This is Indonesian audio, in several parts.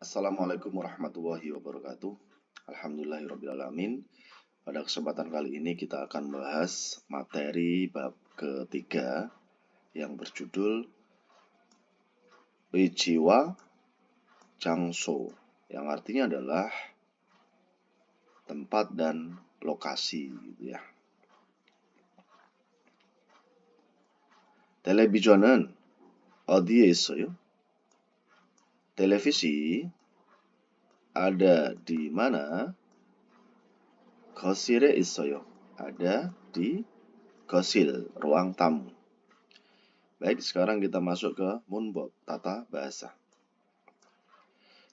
Assalamualaikum warahmatullahi wabarakatuh. Alhamdulillahirrabbilalamin. Pada kesempatan kali ini kita akan membahas materi bab ketiga yang berjudul Wijiwa Jangso, yang artinya adalah tempat dan lokasi gitu ya. Televisionen 어디에 있어요? Televisi ada di mana? 거실에 있어요. Ada di 거실, ruang tamu. Baik, sekarang kita masuk ke 문법, tata bahasa.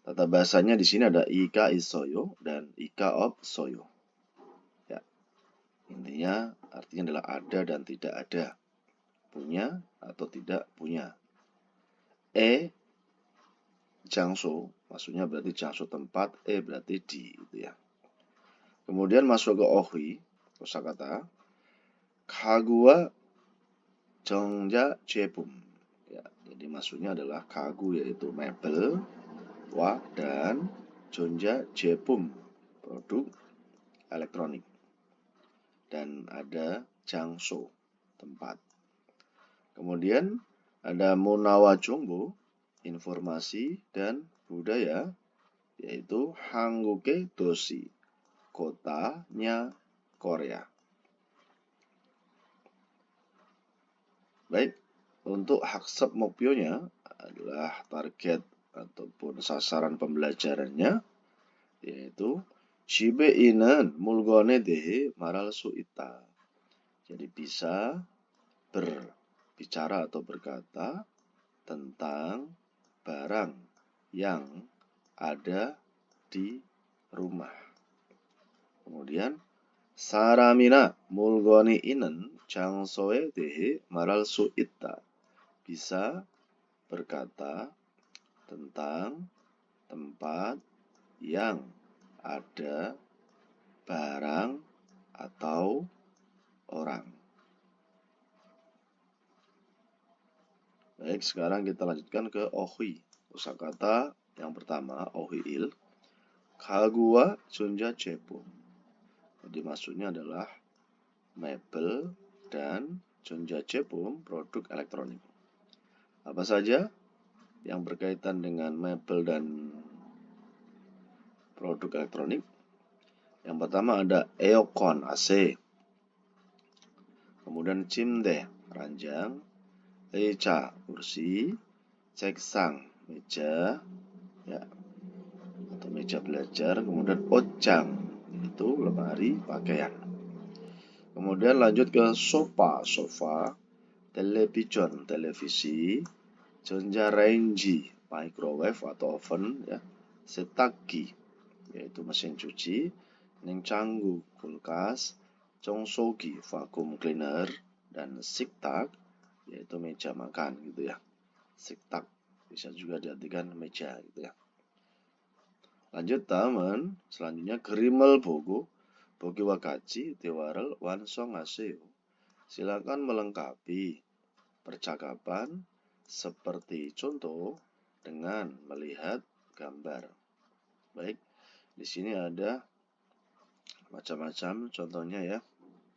Tata bahasanya di sini ada ika 있어요 dan ika 없어요. Ya, intinya artinya adalah ada dan tidak ada, punya atau tidak punya. 장소, maksudnya berarti 장소 tempat, berarti di, gitu ya. Kemudian masuk ke 어휘, kosakata 가구와 전자 제품. Ya, jadi maksudnya adalah 가구 yaitu mebel, wa dan 전자 제품 produk elektronik. Dan ada 장소 tempat. Kemudian ada 문화와 정보, informasi dan budaya, yaitu 한국의 도시, kotanya Korea. Baik, untuk 학습 목표nya adalah target ataupun sasaran pembelajarannya, yaitu 집에 있는 물건에 대해 말할 수 있다. Jadi bisa berbicara atau berkata tentang barang yang ada di rumah. Kemudian 사람이나 물건이 있는 장소에 대해 말할 수 있다. Bisa berkata tentang tempat yang ada barang atau orang. Baik, sekarang kita lanjutkan ke 어휘. Kosakata yang pertama, 어휘일. 가구와 전자제품. Jadi maksudnya adalah mebel dan 전자제품, produk elektronik. Apa saja yang berkaitan dengan mebel dan produk elektronik? Yang pertama ada 에어컨, AC. Kemudian 침대, ranjang. 의자, kursi. 책상, meja, ya, atau meja belajar. Kemudian 옷장, itu lemari pakaian. Kemudian lanjut ke sofa, television, televisi, 전자레인지, microwave atau oven, ya, 세탁기, yaitu mesin cuci, 냉장고, kulkas, 청소기, vacuum cleaner, dan 식탁, yaitu meja makan, gitu ya. 식탁 bisa juga diartikan meja, gitu ya. Lanjut teman, selanjutnya 그림을 보고 보기와 같이 대화를 완성하세요. Silakan melengkapi percakapan seperti contoh dengan melihat gambar. Baik, di sini ada macam-macam contohnya ya.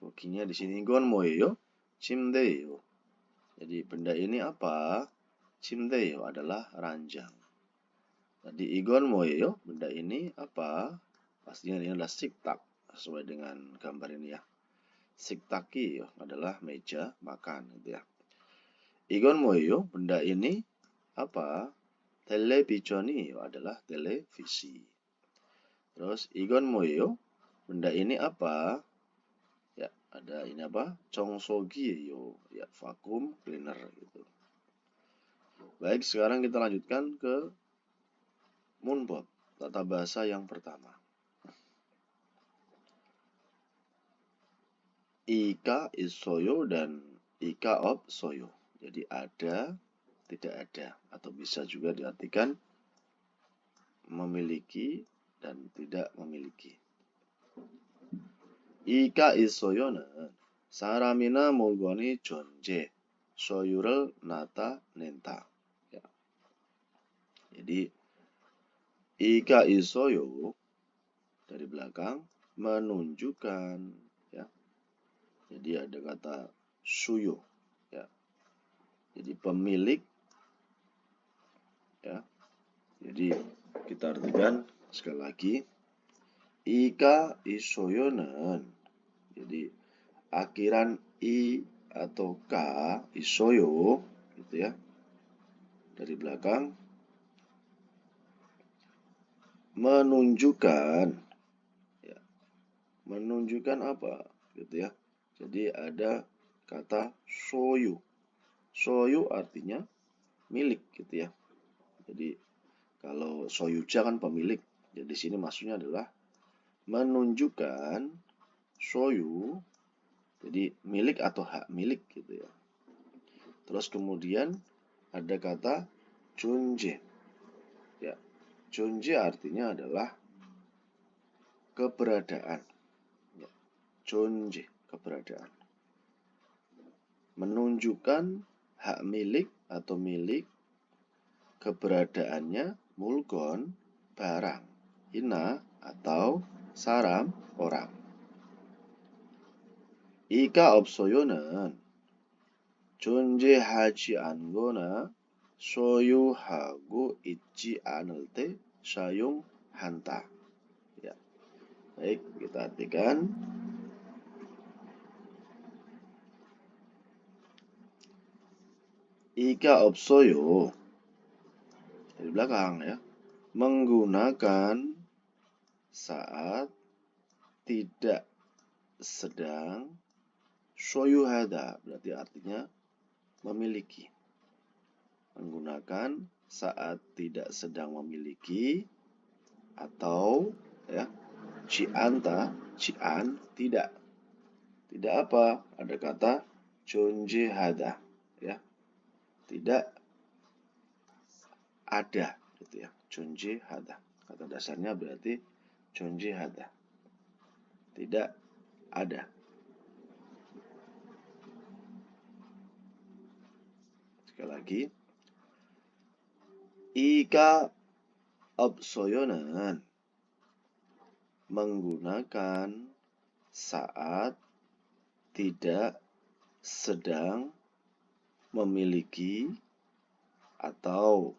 Boginya di sini 이건 뭐예요? 침대예요. Jadi benda ini apa? 침대예요 adalah ranjang. Jadi 이건 뭐예요? Benda ini apa? Pastinya ini adalah 식탁 sesuai dengan gambar ini ya. 식탁이 adalah meja makan gitu ya. 이건 뭐예요? Benda ini apa? 텔레비전이 adalah televisi. Terus 이건 뭐예요? Benda ini apa? Ya, ada ini apa? 청소기예요. Ya, vacuum cleaner gitu. Baik, sekarang kita lanjutkan ke 문법, tata bahasa yang pertama. Ika 있어요 dan ika 없어요. Jadi ada, tidak ada, atau bisa juga diartikan memiliki dan tidak memiliki. ika 있어요는 사람이나 물건이 존재, 소유를 나타낸다. Ya. Jadi Ika isoyo dari belakang menunjukkan, ya. Jadi ada kata suyo, ya. Jadi pemilik, ya. Jadi kita artikan sekali lagi, ika isoyonen. Jadi akhiran i atau k isoyo, gitu ya. Dari belakang menunjukkan, ya. Menunjukkan apa, gitu ya. Jadi ada kata soyu. Soyu artinya milik, gitu ya. Jadi kalau soyuja kan pemilik. Jadi di sini maksudnya adalah menunjukkan soyu, jadi milik atau hak milik, gitu ya. Terus kemudian ada kata chunje. Ya, chunje artinya adalah keberadaan. Ya, chunje, keberadaan. Menunjukkan hak milik atau milik keberadaannya mulgon, barang, hina atau saram, orang. Ika 없어요는 존재하지 않거나 소유하고 있지 않을 때 사용한다. Ya. Baik, kita artikan. Ika 없어요. Dari belakang, ya. Menggunakan saat tidak sedang. Soyuhada berarti artinya memiliki. Menggunakan saat tidak sedang memiliki, atau, ya, cian tidak. Tidak apa? Ada kata 존재하다, ya. Tidak ada, gitu ya. 존재하다. Kata dasarnya berarti 존재하다. Tidak ada. Sekali lagi. Ika 없어요는 menggunakan saat tidak sedang memiliki atau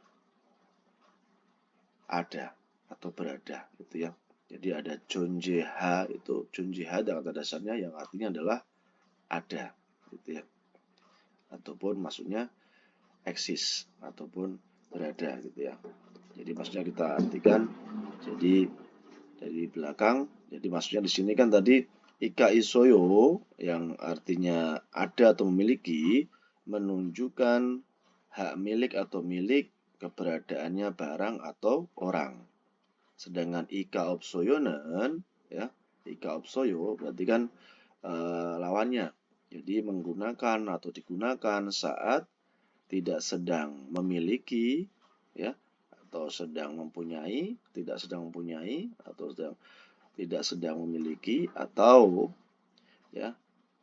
ada atau berada, gitu ya. Jadi ada 존재하, itu 존재하 kata dasarnya yang artinya adalah ada, gitu ya. Ataupun maksudnya eksis ataupun berada, gitu ya. Jadi maksudnya kita artikan, jadi dari belakang, jadi maksudnya di sini kan tadi ika isoyo yang artinya ada atau memiliki, menunjukkan hak milik atau milik keberadaannya barang atau orang. Sedangkan ika opsoyonen, ya, ika opsoyo berarti kan lawannya. Jadi menggunakan atau digunakan saat tidak sedang memiliki, ya, atau sedang mempunyai, tidak sedang mempunyai, atau tidak sedang memiliki, atau, ya,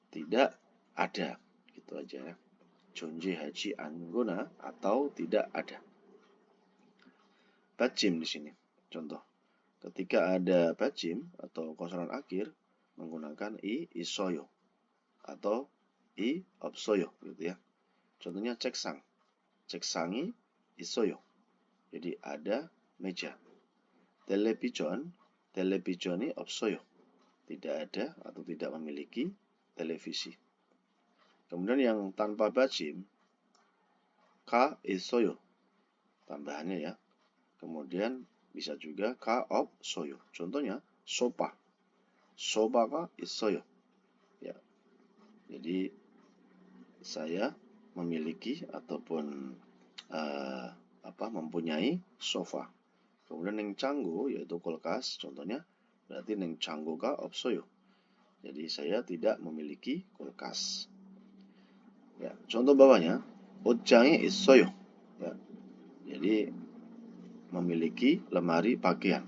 tidak ada, gitu aja, ya. 존재하지 않거나 atau tidak ada. Bajim di sini contoh. Ketika ada bajim atau kosongan akhir menggunakan i isoyo atau i 없어요, gitu ya. Contohnya 책상. 책상이 있어요. Jadi ada meja. Television, television이 없어요. Tidak ada atau tidak memiliki televisi. Kemudian yang tanpa bajim, ka 있어요. Tambahannya, ya. Kemudian bisa juga ka 없어요. Contohnya sofa. sofa가 있어요. Ya. Jadi saya memiliki ataupun mempunyai sofa. Kemudian 냉장고 yaitu kulkas, contohnya berarti 냉장고가 없어요. Jadi saya tidak memiliki kulkas. Ya, contoh bawahnya 옷장이 있어요. Ya. Jadi memiliki lemari pakaian.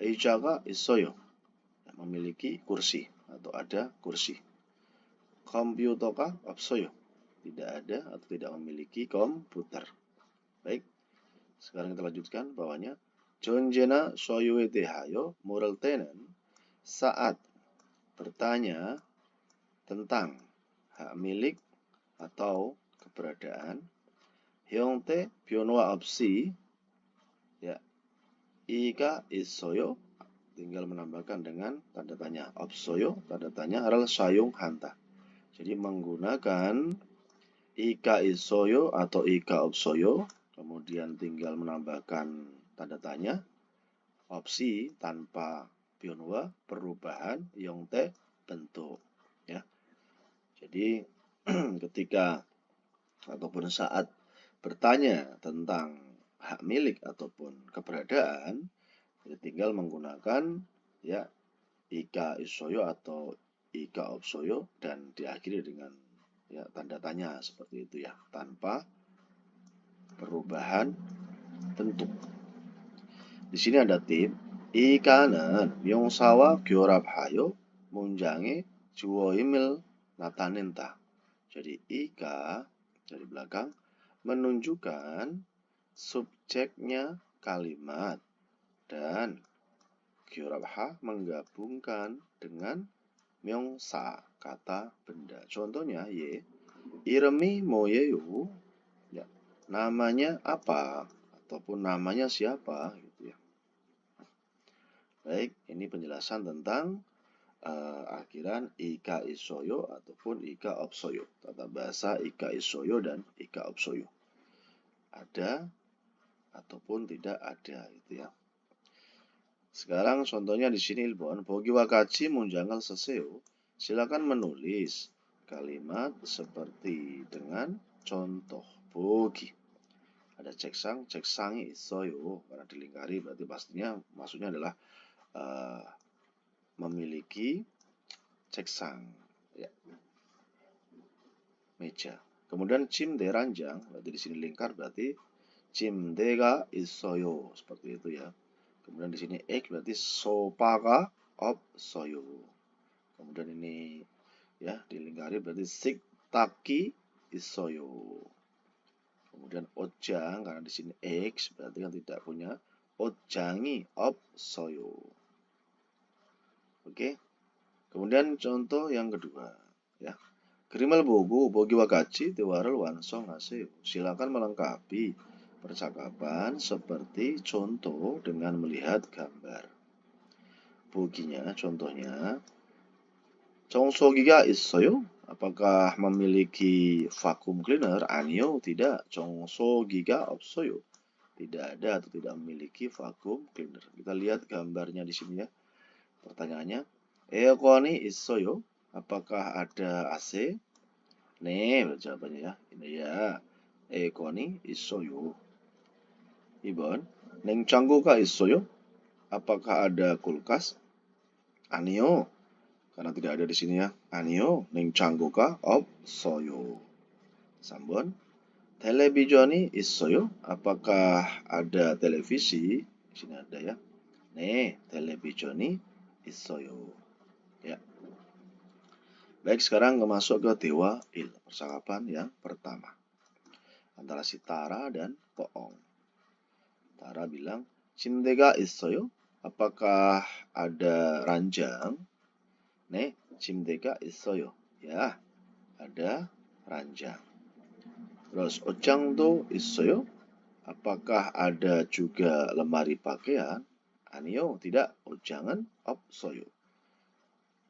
의자가 있어요. Ya, memiliki kursi atau ada kursi. 컴퓨터가 없어요. Tidak ada atau tidak memiliki komputer. Baik, sekarang kita lanjutkan bawahnya. 존재나 소유에 대하여 물을 때는 saat bertanya tentang hak milik atau keberadaan, 형태 변화 없이 ya 이가 있어요 tinggal menambahkan dengan tanda tanya. 없어요 tanda tanya adalah 사용한다. Jadi menggunakan ika 있어요 atau ika 없어요, kemudian tinggal menambahkan tanda tanya, opsi tanpa 변화 perubahan 형태 bentuk ya. Jadi ketika ataupun saat bertanya tentang hak milik ataupun keberadaan, ya tinggal menggunakan ya ika 있어요 atau ika 없어요 dan diakhiri dengan ya tanda tanya seperti itu ya, tanpa perubahan bentuk. Di sini ada tip. 이가는 명사와 결합하여 문장에 주어임을 나타낸다. Jadi ika dari belakang menunjukkan subjeknya kalimat dan 결합하 menggabungkan dengan 명사 kata benda. Contohnya ye 이름이 뭐예요? Ya, namanya apa ataupun namanya siapa gitu ya. Baik, ini penjelasan tentang akhiran ika 있어요 ataupun ika 없어요. Tata bahasa ika 있어요 dan ika 없어요. Ada ataupun tidak ada gitu ya. Sekarang contohnya di sini 1번 보기와 같이 문장을 쓰세요. Silakan menulis kalimat seperti dengan contoh. 보기. Ada 책상이 있어요. Karena dilingkari berarti pastinya maksudnya adalah memiliki 책상, ya, meja. Kemudian 침대 ranjang, berarti di sini lingkar berarti 침대가 있어요, seperti itu ya. Kemudian di sini X berarti sofa가 없어요. Kemudian ini ya dilingkari berarti 식탁이 있어요. Kemudian 옷장 karena di sini X berarti kan tidak punya, 옷장이 없어요. Oke. Kemudian contoh yang kedua ya. 그림을 보고 보기와 같이 대화를 완성하세요. Silakan melengkapi percakapan seperti contoh dengan melihat gambar. 보기nya contohnya 청소기가 있어요? Apakah memiliki vacuum cleaner? 아니요, tidak. 청소기가 없어요. Tidak ada atau tidak memiliki vacuum cleaner. Kita lihat gambarnya di sini ya. Pertanyaannya, 에어컨이 있어요? Apakah ada AC? 네, jawabannya ya. Ini ya. 에어컨이 있어요. 2번, 냉장고가 있어요? Apakah ada kulkas? 아니요. Karena tidak ada di sini ya. 아니요. 냉장고가 없어요. 3번, 텔레비전이 있어요? Apakah ada televisi? Di sini ada ya. 네, 텔레비전이 있어요. Ya. Baik, sekarang masuk ke Dewa Il. Percakapan yang pertama. Antara si Tara dan Poong. Tara bilang, 침대가 있어요? Apakah ada ranjang? 네, 침대가 있어요. Ya, ada ranjang. Terus, 옷장도 있어요? Apakah ada juga lemari pakaian? 아니요, tidak. 옷장은 없어요.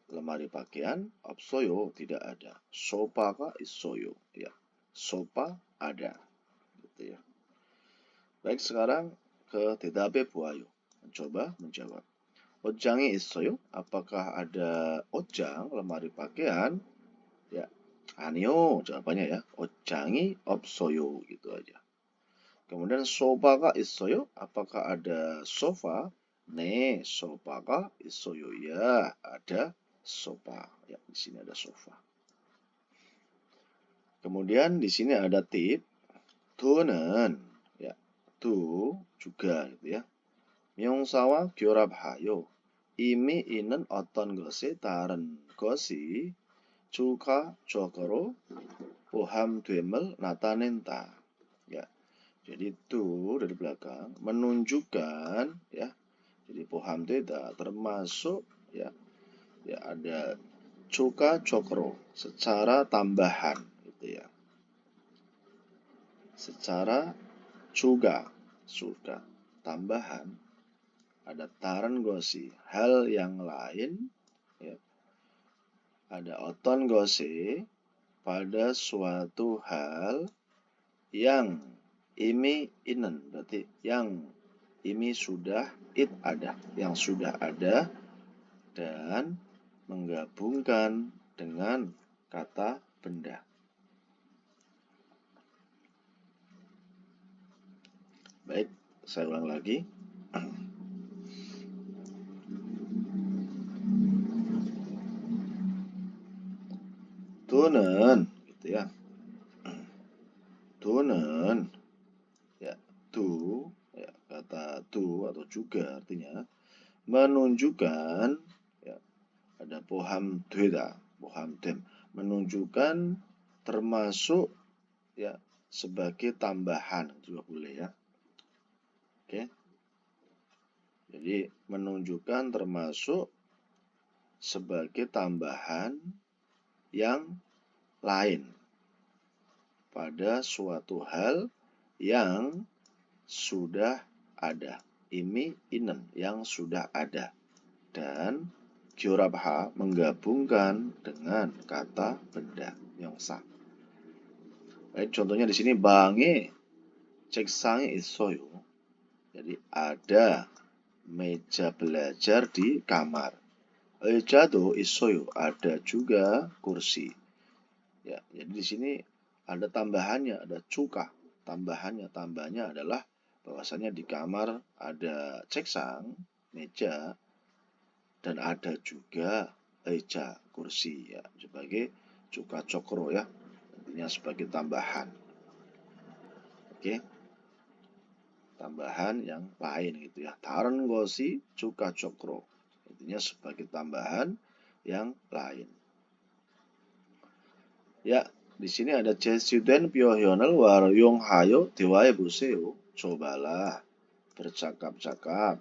Lemari pakaian 없어요, tidak ada. 소파가 있어요. Ya, sofa ada. Gitu ya. Baik, sekarang ke 대답해 보아요. Mencoba menjawab. 옷장이 있어요? Apakah ada 옷장, lemari pakaian? Ya, 아니요, jawabannya ya. 옷장이 없어요, gitu aja. Kemudian sofa가 있어요? Apakah ada sofa? 네, sofa가 있어요. Ya, ada sofa. Ya, di sini ada sofa. Kemudian di sini ada tip. Tu는, ya, tu juga gitu ya. 명사와 결합하여 이미 있는 어떤 것에 다른 것이 추가적으로 포함됨을 나타낸다. Ya, Jadi tu dari belakang menunjukkan ya. Jadi poham tidak termasuk ya ada cuka cokro secara tambahan gitu ya. Secara juga tambahan ada taran gosi hal yang lain ya. Ada oton gosi pada suatu hal yang ini inen berarti yang ini sudah ada yang sudah ada dan menggabungkan dengan kata benda. Baik, saya ulang lagi. Tunen gitu ya. Tunen ya, tu ya, kata tu atau juga artinya menunjukkan ya, ada poham 되다, poham dem menunjukkan termasuk ya sebagai tambahan juga boleh ya. Oke. Jadi menunjukkan termasuk sebagai tambahan yang lain pada suatu hal yang sudah ada. Ini inen yang sudah ada. Dan Gyorabha menggabungkan dengan kata benda yang sah. Baik, contohnya di sini 방에 책상이 있어요. Jadi ada meja belajar di kamar. 의자도 있어요. Ada juga kursi. Ya, jadi di sini ada tambahannya, ada cuka. Tambahnya adalah bahwasanya di kamar ada ceksang, meja, dan ada juga eja, kursi ya, sebagai cuka cokro ya, intinya sebagai tambahan. Oke, tambahan yang lain gitu ya. Taran gosi cuka cokro, intinya sebagai tambahan yang lain. Ya, di sini ada 제시된 표현을 활용하여 대화해 보세요. Cobalah bercakap-cakap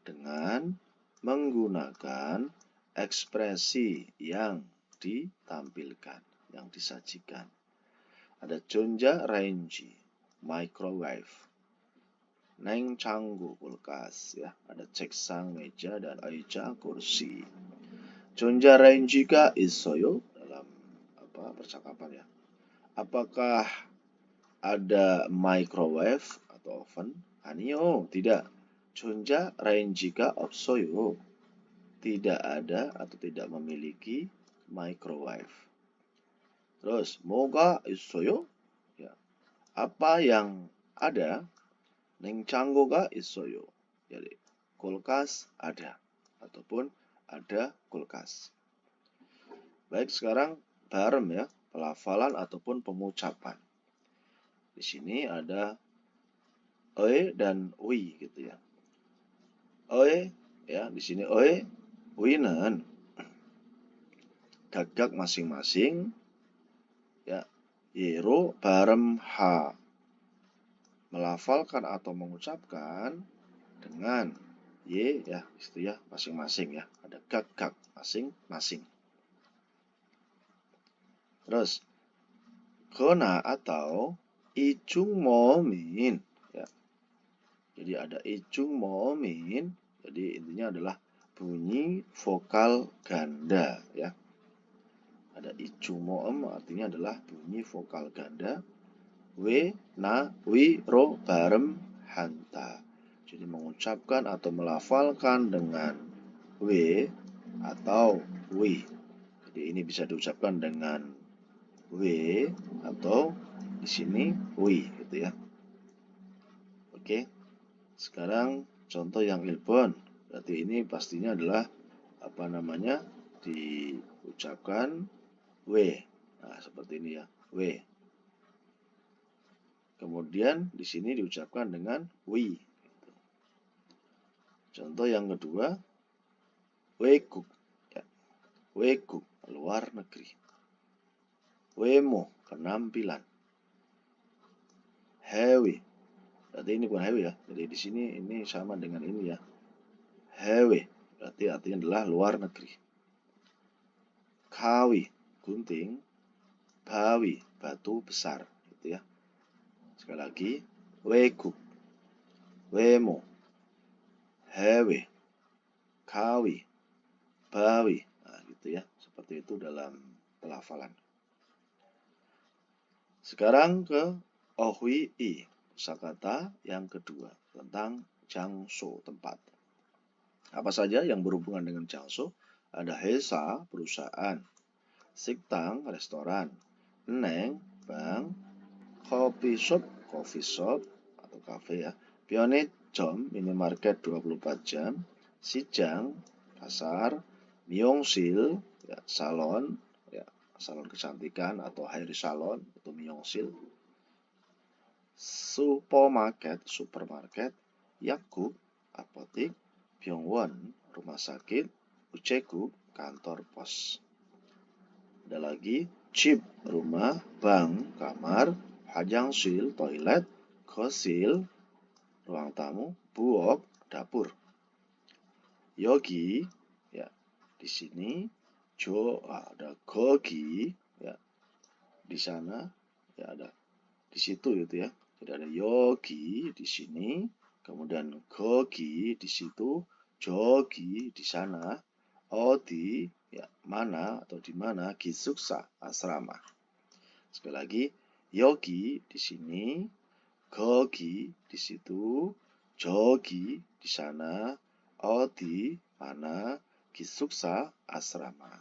dengan menggunakan ekspresi yang ditampilkan, yang disajikan. Ada 전자 레인지, microwave, 냉장고, kulkas, ya. Ada 책상, meja, dan 의자, kursi. 전자 레인지가 있어요 dalam percakapan ya. Apakah ada microwave atau oven? 아니요, tidak. 전자 레인지가 없어요. Tidak ada atau tidak memiliki microwave. Terus, 뭐가 있어요? Ya. Apa yang ada? 냉장고가 있어요. Jadi, kulkas ada. Ataupun ada kulkas. Baik, sekarang bareng ya. Pelafalan ataupun pengucapan. Di sini ada dan wi gitu ya. Ya, di sini wi는 gagak masing-masing ya yero barem ha, melafalkan atau mengucapkan dengan y ya itu ya masing-masing ya, ada gagak masing-masing. Terus kona atau ijung momin ya. Jadi ada ijung momin, jadi intinya adalah bunyi vokal ganda ya. Ada ijung moem artinya adalah bunyi vokal ganda. We, na, wi, ro, barem, hanta. Jadi mengucapkan atau melafalkan dengan we atau wi. Jadi ini bisa diucapkan dengan we atau di sini wi gitu ya. Oke. Sekarang contoh yang ilpon. Berarti ini pastinya adalah diucapkan we. Nah, seperti ini ya, we. Kemudian di sini diucapkan dengan wi. Contoh yang kedua, wekuk. Ya. Wekuk, luar negeri. Wemo, penampilan. Hewi, Berarti ini bukan hewe ya. Jadi di sini ini sama dengan ini ya. Hewe. Berarti artinya adalah luar negeri. Kawi, gunting. Bawi, batu besar. Gitu ya. Sekali lagi. Wekuk, wemo, hewe, kawi, bawi. Nah, gitu ya. Seperti itu dalam pelafalan. Sekarang ke Ohui I, kosakata yang kedua tentang Jangso, tempat. Apa saja yang berhubungan dengan Jangso? Ada Hesa, perusahaan, Siktang, restoran, Neng, bank, coffee shop atau cafe ya, Pionejom, minimarket 24 jam, Sijang, pasar, Myeongsil, ya, salon, ya, salon kecantikan atau hair salon atau Myeongsil, supermarket, Yakub, apotik, Byungwon, rumah sakit, Uceguk, kantor pos. Ada lagi, Chip, rumah, bank, kamar, Hajangsil, toilet, Kosil, ruang tamu, Buok, dapur. Yogi, ya, di sini, ada Gogi, ya, di sana, ya ada di situ gitu ya. Jadi ada yogi di sini, kemudian gogi di situ, jogi di sana, odi ya mana atau di mana, gisuksa asrama. Sekali lagi, yogi di sini, gogi di situ, jogi di sana, odi mana, gisuksa asrama.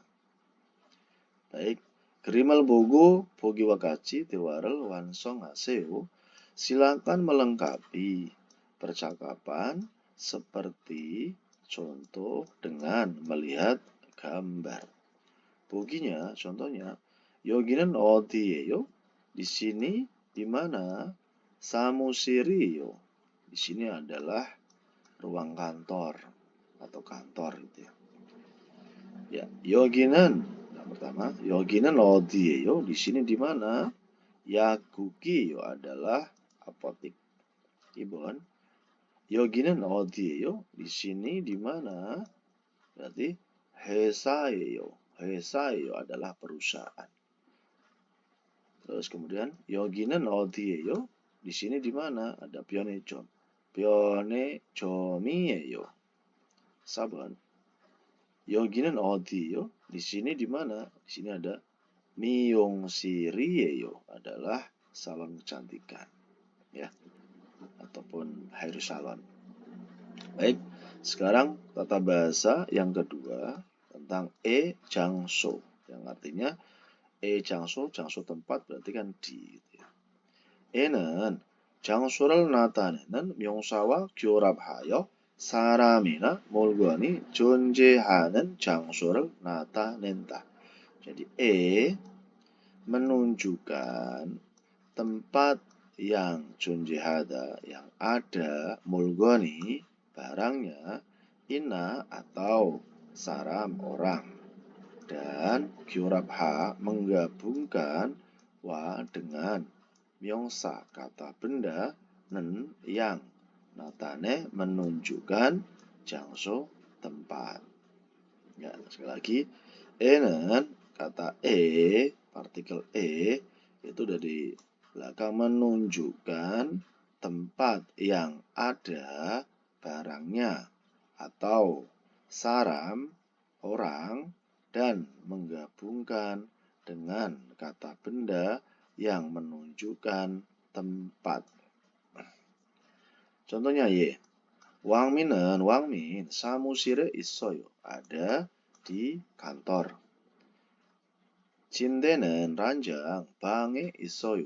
Baik. Gerimal bogo, bogi wakaci, tewarel, wansong haseo. Silakan melengkapi percakapan seperti contoh dengan melihat gambar. Boginya, contohnya, 여기는 어디예요? Di sini di mana? 사무실이요. Di sini adalah ruang kantor atau kantor gitu ya. Ya, 여기는 pertama, 여기는 어디예요? Di sini di mana? 약국이요 adalah apotik. Ibon. 여기는 어디예요? Di sini di mana? Berarti 회사예요. 회사예요 adalah perusahaan. Terus kemudian 여기는 어디예요? Di sini di mana? Ada Pionejom. Pionejom이에요. 4번. 여기는 어디예요? Di sini di mana? Di sini ada 미용실이에요 adalah salon kecantikan ya ataupun hair salon. Baik, sekarang tata bahasa yang kedua tentang 장소 yang artinya 장소 tempat berarti kan di gitu ya. E는 장소를 나타내는 명사와 결합하여 사람이나 물건이 존재하는 장소를 나타낸다. Jadi menunjukkan tempat yang 존재하다, yang ada, mulgoni, barangnya, ina atau saram, orang, dan gyurabha, menggabungkan, wa dengan 명사, kata benda, nen, yang, natane, menunjukkan, 장소, tempat. Ya, sekali lagi, e는 kata partikel itu dari belakang menunjukkan tempat yang ada barangnya atau saram, orang, dan menggabungkan dengan kata benda yang menunjukkan tempat. Contohnya 왕민 사무실에 있어요. Ada di kantor. 침대는 ranjang 방에 있어요.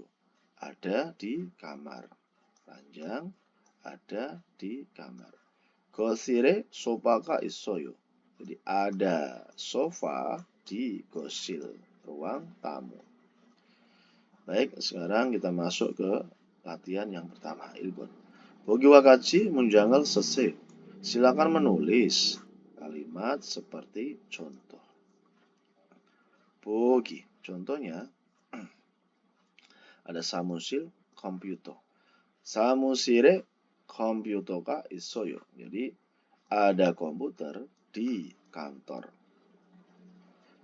Ada di kamar. Ranjang ada di kamar. 거실에 소파가 있어요. Jadi ada sofa di gosil, ruang tamu. Baik, sekarang kita masuk ke latihan yang pertama, Ilbon. 보기와 같이 문장을 쓰세요. Silakan menulis kalimat seperti contoh. 보기, contohnya ada 사무실, komputer. 사무실에 컴퓨터가 있어요. Jadi ada komputer di kantor.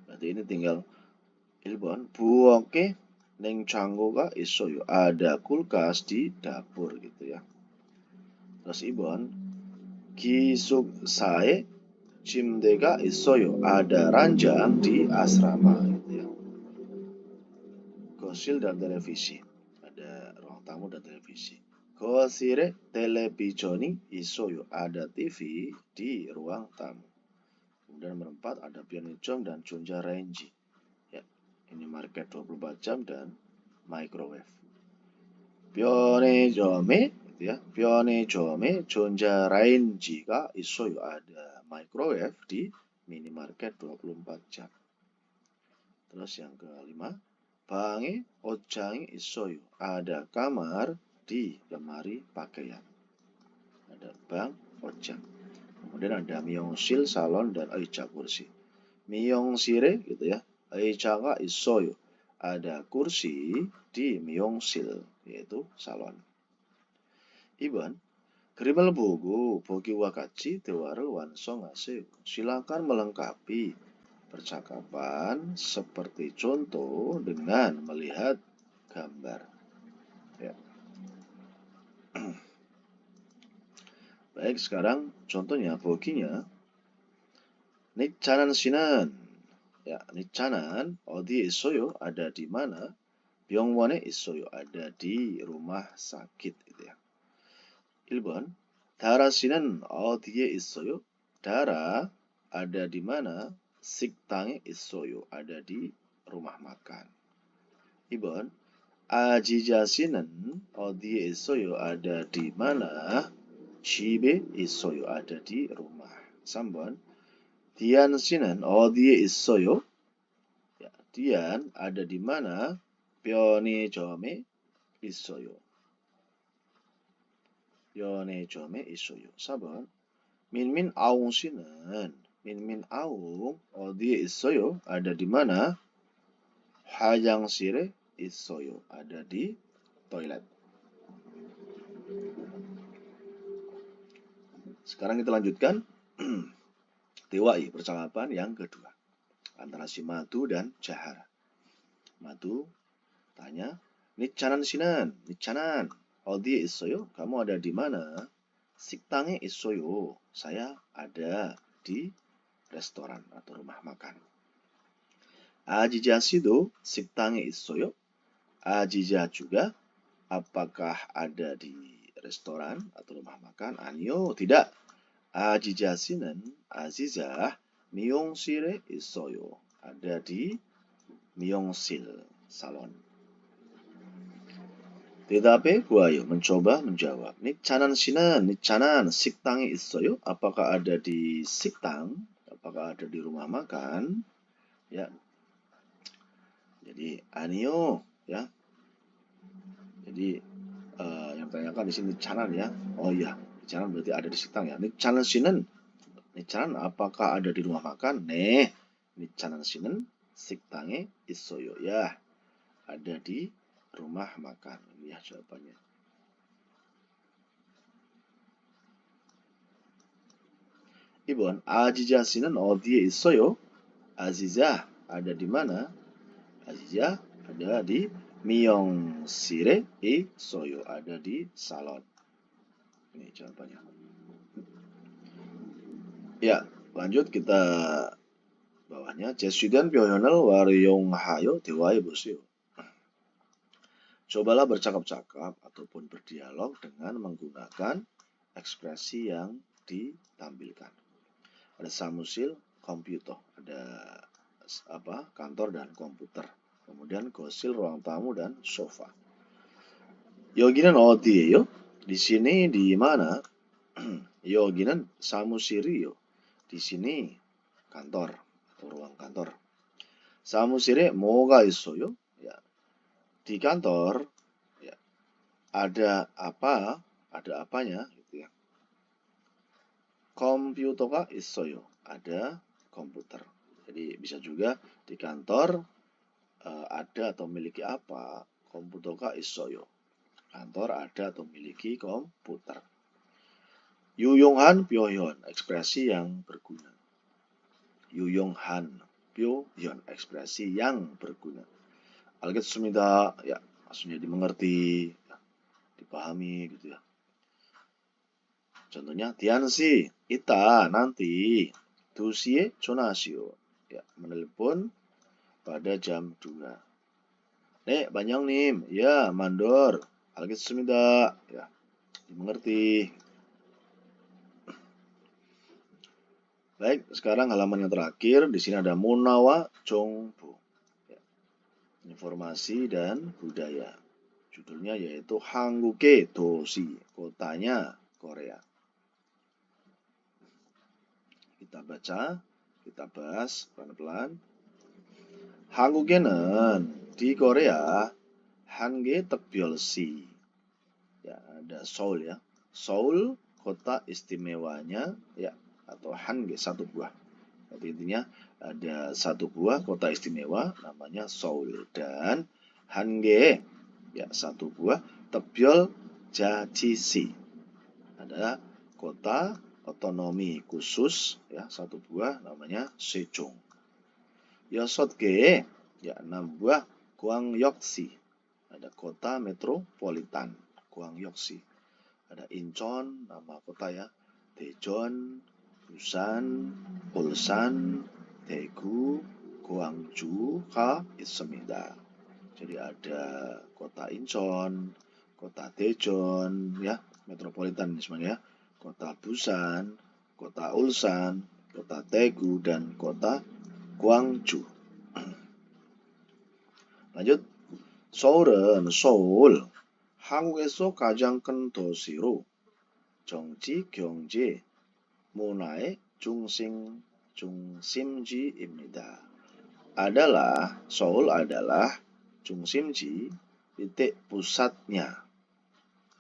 Berarti ini tinggal 1번 부엌에 냉장고가 있어요. Ada kulkas di dapur gitu ya. Terus 2번 기숙사에 침대가 있어요. Ada ranjang di asrama gitu ya. Kosil dan televisi. Ada ruang tamu dan televisi. 거실에 텔레비전이 있어요. Ada TV di ruang tamu. Kemudian nomor 4 ada pionichong dan chunja renji. Ya, ini market 24 jam dan microwave. 편의점에 gitu ya. 편의점에 chunja renji가 있어요. Ada microwave di minimarket 24 jam. Terus yang kelima, 방에 옷장이 있어요. Ada kamar di lemari pakaian. Ada bang, 옷장. Kemudian ada 미용실, salon, dan 의자 kursi. 미용실에 gitu ya, 의자가 있어요. Ada kursi di 미용실, yaitu salon. 2번, 그림을 보고 보기와 같이 대화를 완성하세요. Silakan melengkapi percakapan seperti contoh dengan melihat gambar. Ya. Baik, sekarang contohnya 보기nya. 니차난 씨는 ya, 니차는 어디에 있어요? Ada di mana? 병원에 있어요. Ada di rumah sakit gitu ya. 1번 다라 씨는 어디에 있어요? 다라 ada di mana? 식당에 있어요. Ada di rumah makan. 2번 아지자 씨는 어디에 있어요? Ada di mana? 집에 있어요. Ada di rumah. 3번 Dian 씨는 어디에 있어요? Ya, Dian ada di mana? 편의점에 있어요. 편의점에 있어요. 4번 민민 아웅 씨는 민민 아웅 어디에 있어요? Ada di mana? 화장실에 있어요. Ada di toilet. Sekarang kita lanjutkan TWI percakapan yang kedua antara si Madu dan Jahara. Madu tanya, 니차난 씨는 니차난 어디에 있어요? Kamu ada di mana? 식당에 있어요. Saya ada di restoran atau rumah makan. 아지자 씨도 식당에 있어요? 아지자 juga apakah ada di restoran atau rumah makan? 아니요, tidak. 아지자 씨는 아지자 미용실에 있어요. Ada di 미용실, salon. 대답해 보아요. mencoba menjawab. 니차난 씨는 니차난 식당에 있어요? Apakah ada di 식당? Apakah ada di rumah makan? Ya. Jadi 아니요, ya. Jadi yang tanyakan di sini 니차난 ya. Oh iya, 니차난 berarti ada di 식당 ya. 니차난 씨는 니차난 apakah ada di rumah makan? 네. 니차난 씨는 식당에 있어요. Ya. Ada di rumah makan. Ini ya jawabannya. 이번 아지자 씨는 어디에 있어요? 아지자 ada di mana? 아지자 ada di 미용실에 있어요. Ada di salon. Ini jawabannya. Ya, lanjut kita bawahnya. 제시된 표현을 활용하여 대화해 보세요. Cobalah bercakap-cakap ataupun berdialog dengan menggunakan ekspresi yang ditampilkan. Ada samusil, komputer, ada kantor dan komputer. Kemudian kosil, ruang tamu dan sofa. 여기는 어디예요? Di sini di mana? 여기는 사무실이요. Di sini kantor atau ruang kantor. 사무실에 뭐가 있어요? Ya, di kantor ya, ada apa? Ada apanya gitu ya. 컴퓨터가 있어요. Ada komputer. Jadi bisa juga di kantor ada atau memiliki apa? 컴퓨터가 있어요. kantor ada atau memiliki komputer. 유용한 표현, ekspresi yang berguna. 유용한 표현, ekspresi yang berguna. 알겠습니다. Ya, maksudnya dimengerti, ya, dipahami gitu ya. Contohnya, Tiansi, Ita, nanti 2시에 전화하시오. Ya, menelpon pada jam 2. Nek, Banyangnim, ya, mandor. 알겠습니다. Ya, dimengerti. Baik, sekarang halaman yang terakhir. Di sini ada Munawa Chongbu. Ya, informasi dan budaya. Judulnya yaitu 한국의 도시, kotanya Korea. Kita baca, kita bahas pelan-pelan. 한국에는 di Korea 한 개 특별시. Ya, ada Seoul ya. Seoul kota istimewanya ya, atau 한개 satu buah. Jadi intinya ada satu buah kota istimewa namanya Seoul, dan 한개 ya satu buah 특별자치시 adalah kota otonomi khusus ya, satu buah namanya Sejong. 6개 ya 6 buah 광역시, ada kota metropolitan 광역시. Ada Incheon nama kota ya, Daejeon, Busan, Ulsan, Daegu, Gwangju,가 있습니다. Jadi ada kota Incheon, kota Daejeon ya, metropolitan semuanya, kota Busan, kota Ulsan, kota Daegu, dan kota Gwangju. lanjut, 서울은 서울, 한국에서 가장 큰 도시로 정치, 경제, 문화의 중심지입니다. Seoul adalah 중심지, titik pusatnya.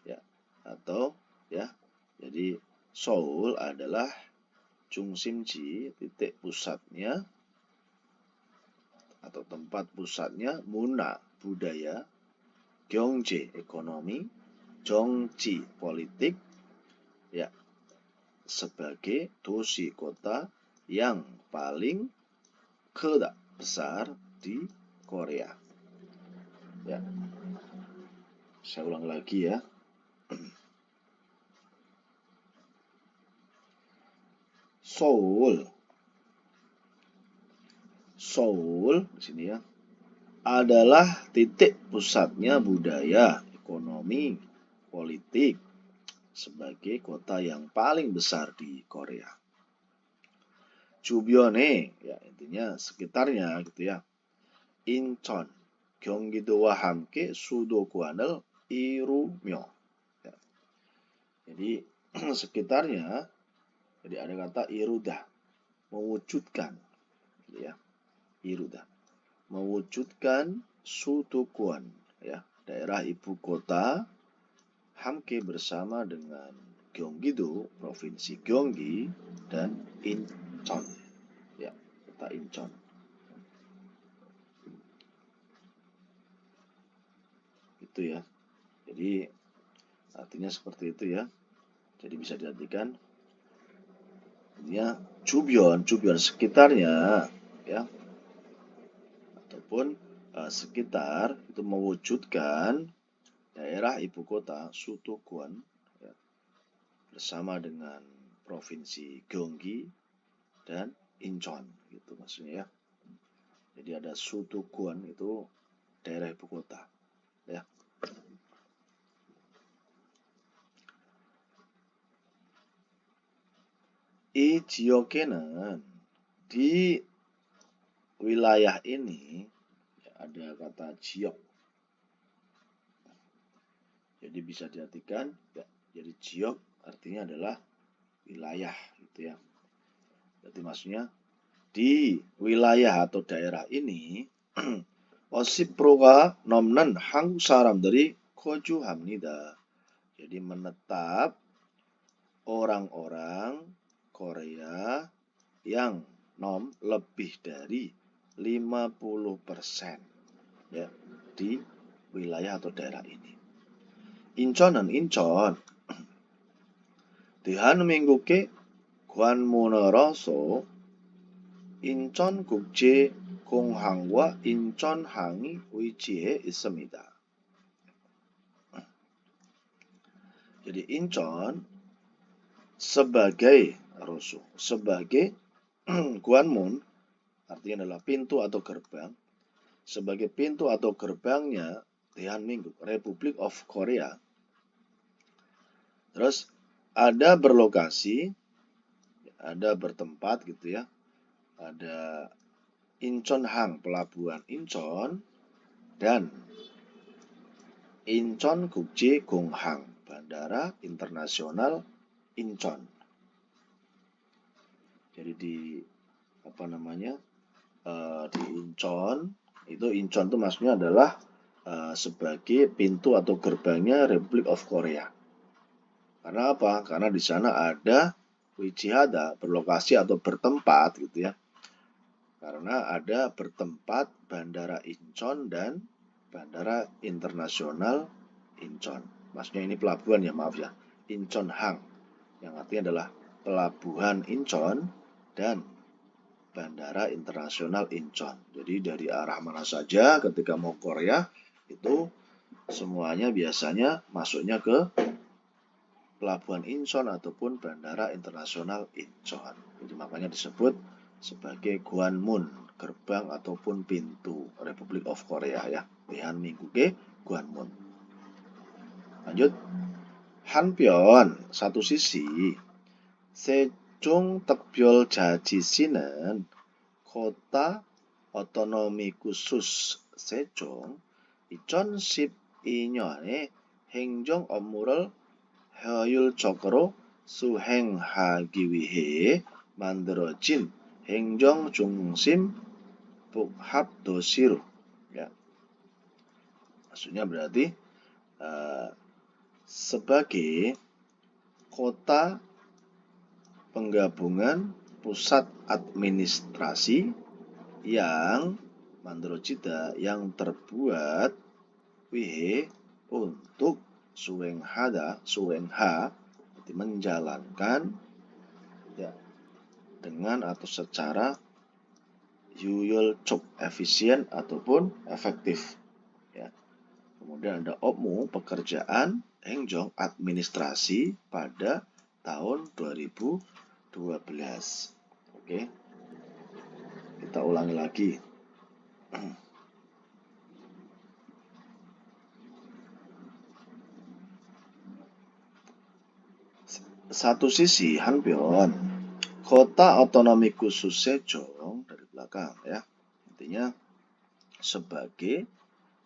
Ya, atau ya, jadi Seoul adalah 중심지, titik pusatnya atau tempat pusatnya, 문화, budaya, 경제, ekonomi, 정치, politik, ya, sebagai dosi, kota yang paling 크다, besar di Korea. Ya, saya ulang lagi ya. Seoul di sini ya, adalah titik pusatnya budaya, ekonomi, politik, sebagai kota yang paling besar di Korea. 주변에, ya intinya sekitarnya gitu ya. 인천, 경기도와 함께 수도권을 이루며. Ya. Jadi sekitarnya, jadi ada kata irudah, mewujudkan, gitu ya. Irudah, mewujudkan 수도권, ya, daerah ibu kota, 함께 bersama dengan Gyeonggi-do, provinsi Gyeonggi, dan Incheon, ya, kota Incheon. Itu ya. Jadi artinya seperti itu ya. Jadi bisa diartikan ya, 주변 sekitarnya ya, ataupun sekitar itu mewujudkan daerah ibu kota 수도권 ya, bersama dengan provinsi Gyeonggi dan Incheon, gitu maksudnya ya. Jadi ada 수도권 itu daerah ibu kota ya. 이 지역에는, di wilayah ini ada kata jiok. Jadi bisa diartikan ya, jadi jiok artinya adalah wilayah gitu ya. Jadi maksudnya di wilayah atau daerah ini 50%가 넘는 한국 사람들이 거주합니다. Jadi menetap orang-orang Korea yang lebih dari 50% ya, di wilayah atau daerah ini. 인천은 인천. 대한민국의 관문으로서 인천국제공항과 인천항이 위치해 있습니다. Jadi Incheon sebagai Gwanmun artinya adalah pintu atau gerbang. Sebagai pintu atau gerbangnya Daehanmingguk, Republic of Korea. Terus ada berlokasi, ada bertempat gitu ya. Ada Incheonhang, pelabuhan Incheon, dan Incheongukjegonghang, Bandara Internasional Incheon. Jadi di di Incheon itu maksudnya adalah sebagai pintu atau gerbangnya Republic of Korea. Karena apa? Karena di sana ada Wichihada, berlokasi atau bertempat gitu ya. Karena ada bertempat Bandara Incheon dan Bandara Internasional Incheon. Maksudnya ini pelabuhan ya, maaf ya. Incheonhang, yang artinya adalah pelabuhan Incheon dan Bandara Internasional Incheon. Jadi dari arah mana saja ketika mau Korea itu semuanya biasanya masuknya ke pelabuhan Incheon ataupun Bandara Internasional Incheon. Jadi makanya disebut sebagai Gwanmun, gerbang ataupun pintu Republic of Korea ya. Daehanmingguk의 Gwanmun. Lanjut. Hanpyeon, satu sisi, 세종특별자치시는 kota otonomi khusus 세종 2012년에 행정 업무를 효율적으로 수행하기 위해 만들어진 행정중심 복합도시로. Ya. Maksudnya berarti sebagai kota penggabungan pusat administrasi yang 만들어지다, yang terbuat wihe untuk suengha menjalankan ya, dengan atau secara 효율적, efisien ataupun efektif ya. Kemudian ada 업무, pekerjaan, 행정, administrasi pada tahun 2012. Oke. Kita ulangi lagi. Satu sisi Hanpyeon, kota otonomi khusus Sejong dari belakang ya. Intinya sebagai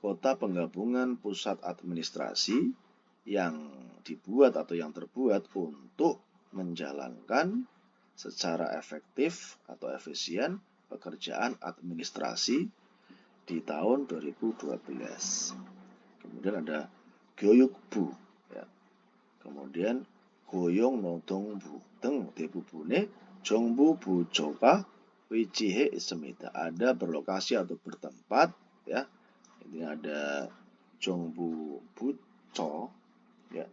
kota penggabungan pusat administrasi yang dibuat atau yang terbuat untuk menjalankan secara efektif atau efisien pekerjaan administrasi di tahun 2012. Kemudian ada 교육부 ya. Kemudian 고용노동부 등 대부분의 정부 부처가 위치해 있습니다. Ada berlokasi atau bertempat ya. Ini ada 정부 부처 ya.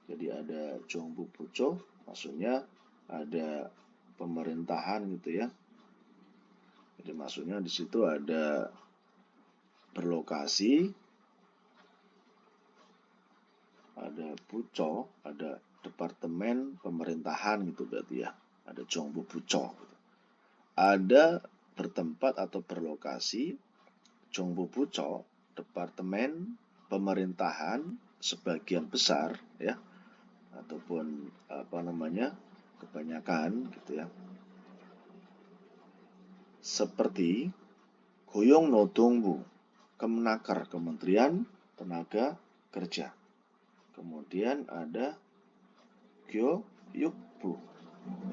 Jadi ada 정부 부처, maksudnya ada pemerintahan gitu ya. Jadi maksudnya di situ ada berlokasi, ada buco, ada departemen pemerintahan gitu berarti ya. Ada 정부 부처. Gitu. Ada bertempat atau berlokasi, 정부 부처, departemen pemerintahan sebagian besar ya, ataupun kebanyakan gitu ya. Seperti 고용노동부, Kemenaker, Kementerian Tenaga Kerja. Kemudian ada 교육부,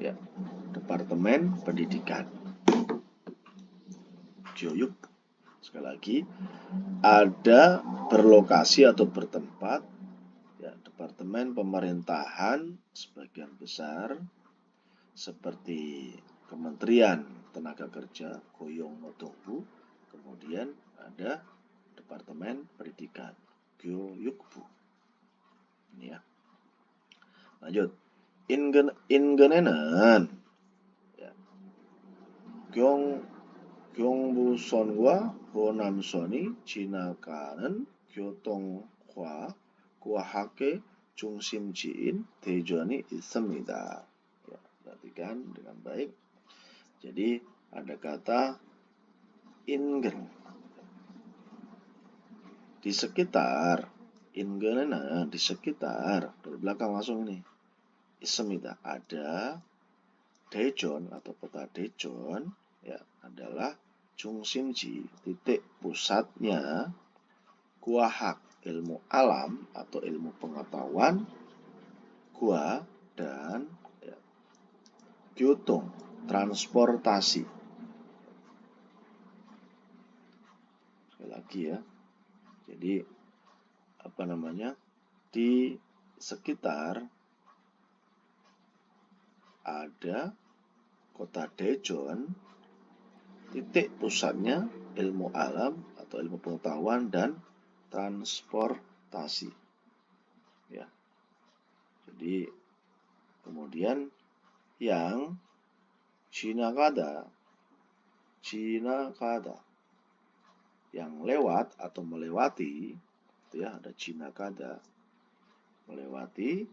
ya, Departemen Pendidikan. 교육부. Sekali lagi, ada berlokasi atau bertempat, ya, Departemen Pemerintahan sebagian besar, seperti Kementerian Tenaga Kerja, 고용노동부. Kemudian ada Departemen Pendidikan, 교육부. Ini ya. Lanjut. 인근에는 경부선과 호남선이 지나가는 교통과 과학의 중심지인 대전이 있습니다. Ya, perhatikan dengan baik. Jadi ada kata ingen. Di sekitar. 인근에는 di sekitar. Dari belakang langsung ini. 있습니다. Ada Daejeon atau kota Daejeon ya adalah 중심지, titik pusatnya Kuahak, ilmu alam atau ilmu pengetahuan, Gua dan ya, Gyutong, transportasi. Sekali lagi ya. Jadi apa namanya? Di sekitar ada kota Daejeon, titik pusatnya ilmu alam atau ilmu pengetahuan dan transportasi. Ya. Jadi kemudian yang Chinagada yang lewat atau melewati, itu ya ada Chinagada melewati,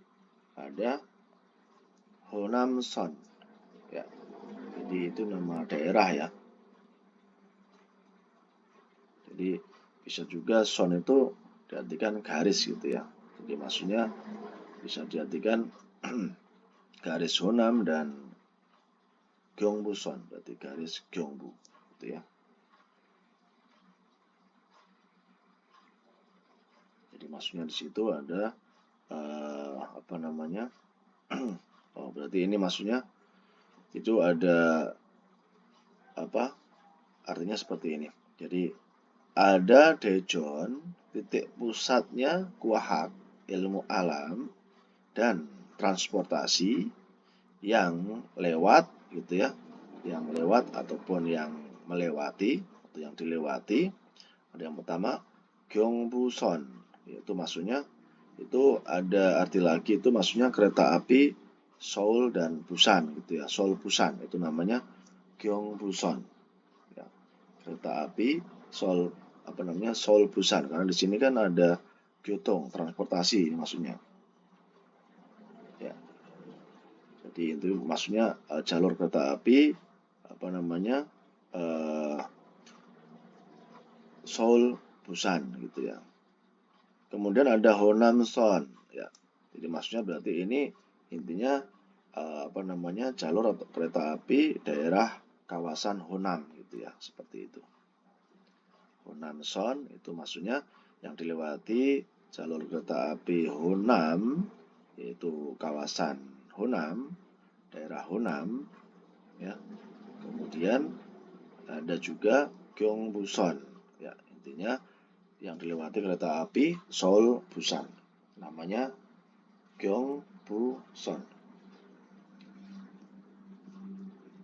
ada Honamson. Ya. Jadi itu nama daerah ya. Jadi bisa juga son itu diartikan garis gitu ya. Jadi maksudnya bisa diartikan garis Honam dan Gyeongbuson, berarti garis Gyeongbu gitu ya. Jadi maksudnya di situ ada apa namanya? Oh, berarti ini maksudnya itu ada apa? Artinya seperti ini. Jadi ada Daejeon, titik pusatnya Kuahak, ilmu alam dan transportasi yang lewat gitu ya, yang lewat ataupun yang melewati atau yang dilewati. Ada yang pertama Gyeongbuson, itu maksudnya itu ada arti lagi, itu maksudnya kereta api Seoul dan Busan gitu ya, Seoul Busan itu namanya Gyeongbuson ya, kereta api Seoul apa namanya Seoul Busan, karena di sini kan ada Gyutong, transportasi maksudnya ya. Jadi itu maksudnya jalur kereta api apa namanya Seoul Busan gitu ya. Kemudian ada Honamson ya. Jadi maksudnya berarti ini intinya apa namanya jalur atau kereta api daerah kawasan Honam gitu ya, seperti itu. Honamson itu maksudnya yang dilewati jalur kereta api Honam, yaitu kawasan Honam, daerah Honam ya. Kemudian ada juga Gyeongbuson ya, intinya yang dilewati kereta api Seoul Busan, namanya Gyeongbuson,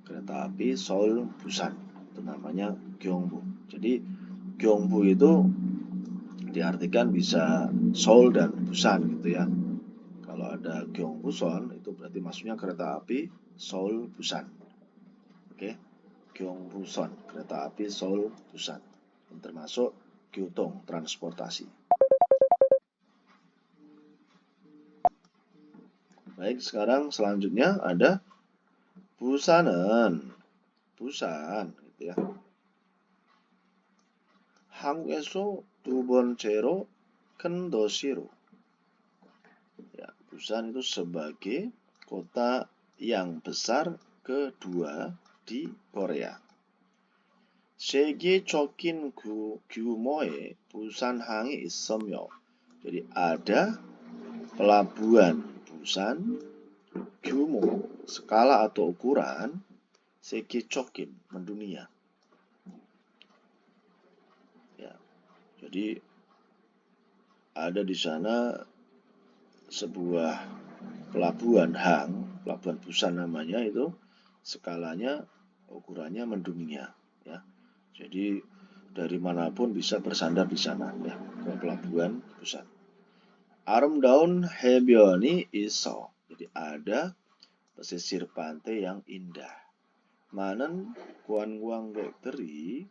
kereta api Seoul Busan itu namanya Gyeongbu. Jadi Gyeongbu itu diartikan bisa Seoul dan Busan gitu ya. Kalau ada Gyeongbuson itu berarti maksudnya kereta api Seoul Busan. Oke, Gyeongbuson, kereta api Seoul Busan, termasuk Gyutong, transportasi. Baik, sekarang selanjutnya ada Busanen, Busan gitu ya. 한국에서 두 번째로 큰 도시로. Ya, Busan itu sebagai kota yang besar kedua di Korea. 세계적인 규모의 부산항이 있으며, jadi ada pelabuhan Busan, 규모, skala atau ukuran, 세계적인, mendunia. Ya, jadi ada di sana sebuah pelabuhan hang, pelabuhan Busan namanya itu, skalanya, ukurannya mendunia. Ya. Jadi dari manapun bisa bersandar di sana ya, ke pelabuhan Busan. 아름다운 해변이 있어. Jadi ada pesisir pantai yang indah. 많은 관광객들이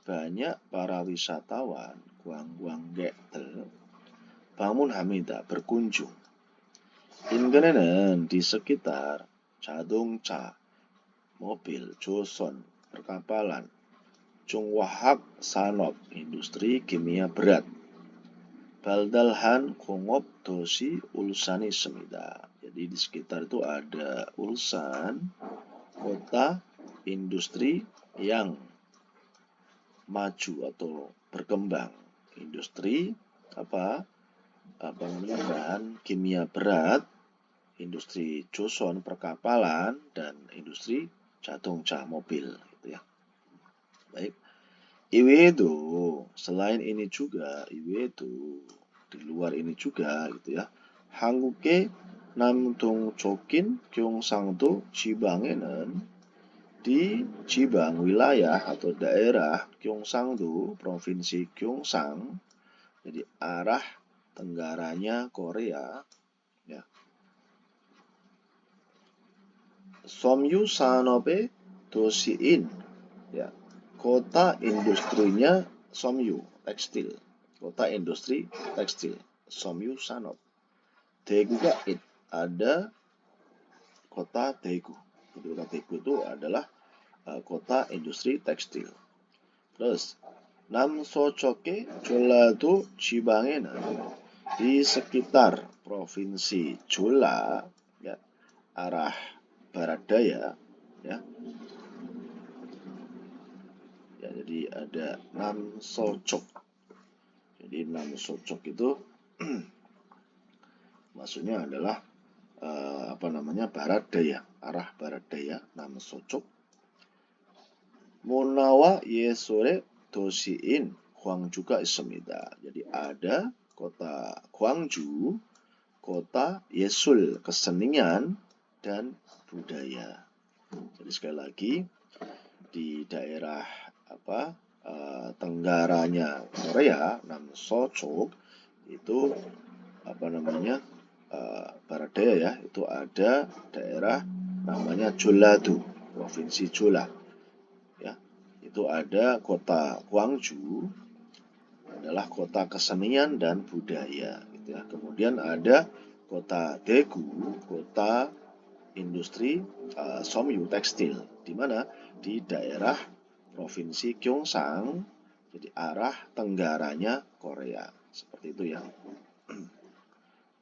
banyak para wisatawan, 관광객들 방문합니다. berkunjung. 인근에는 di sekitar 자동차, mobil, 조선, perkapalan, 중화학 산업, industri kimia berat. 발달한 공업 도시 울산이 있습니다. Jadi di sekitar itu ada Ulsan, kota industri yang maju atau berkembang. Industri apa namanya bahan kimia berat, industri 조선 perkapalan dan industri 자동차 mobil gitu ya. Baik. 이외에도 selain ini juga, 이외에도 di luar ini juga gitu ya. 한국의 남동쪽인 경상도 지방에는 di Jibang wilayah atau daerah Gyeongsangdo, provinsi Gyeongsang, jadi arah tenggaranya Korea ya. 섬유 산업의 도시인 ya. Kota industrinya 섬유, tekstil. Kota industri tekstil, 섬유 산업. Daegu가 ada kota Daegu. Jadi kota Daegu itu adalah kota industri tekstil. Terus 남서쪽의 전라도 지방에는 di sekitar provinsi Jeolla ya, arah barat daya ya. Ya, jadi ada 남서쪽. Jadi 남서쪽 itu maksudnya adalah barat daya, arah barat daya, 남서쪽. 문화와 예술의 도시인 광주가 있습니다. Jadi ada kota Gwangju, kota 예술, kesenian dan budaya. Jadi sekali lagi di daerah tenggaranya Korea, 남서쪽 itu barat daya ya, itu ada daerah namanya Jeollado, provinsi Jeolla ya. Itu ada kota Gwangju, adalah kota kesenian dan budaya gitu ya. Kemudian ada kota Daegu, kota industri 섬유 tekstil, di mana di daerah provinsi Gyeongsang, jadi arah tenggaranya Korea. Seperti itu ya.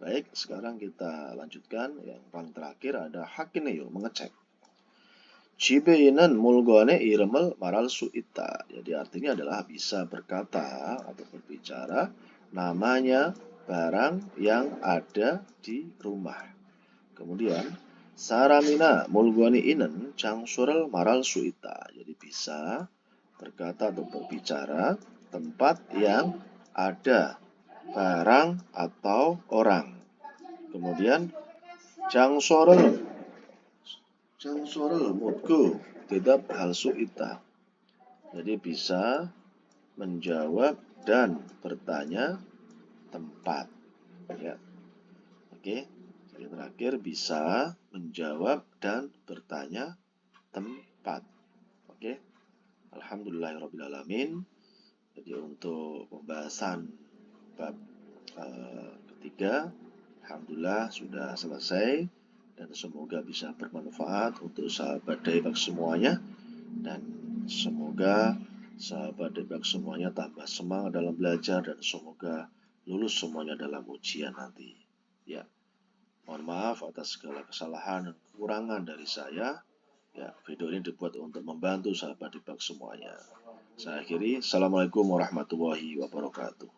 Baik, sekarang kita lanjutkan. Yang paling terakhir ada 확인해요, mengecek. 집에 있는 물건의 이름을 말할 수 있다. Jadi artinya adalah bisa berkata atau berbicara namanya barang yang ada di rumah. Kemudian 사람이나 물건이 있는 장소를 말할 수 있다. Jadi bisa berkata atau berbicara tempat yang ada barang atau orang. Kemudian 장소를 묻고 대답할 수 있다. Jadi bisa menjawab dan bertanya tempat. Ya. Oke. Jadi terakhir bisa menjawab dan bertanya tempat. Oke. Alhamdulillahirrabbilalamin. Jadi untuk pembahasan bab ketiga, alhamdulillah sudah selesai dan semoga bisa bermanfaat untuk sahabat Daebak semuanya, dan semoga sahabat Daebak semuanya tambah semangat dalam belajar dan semoga lulus semuanya dalam ujian nanti. Ya, mohon maaf atas segala kesalahan dan kekurangan dari saya. Ya, video ini dibuat untuk membantu sahabat Daebak semuanya. Saya akhiri. Assalamualaikum warahmatullahi wabarakatuh.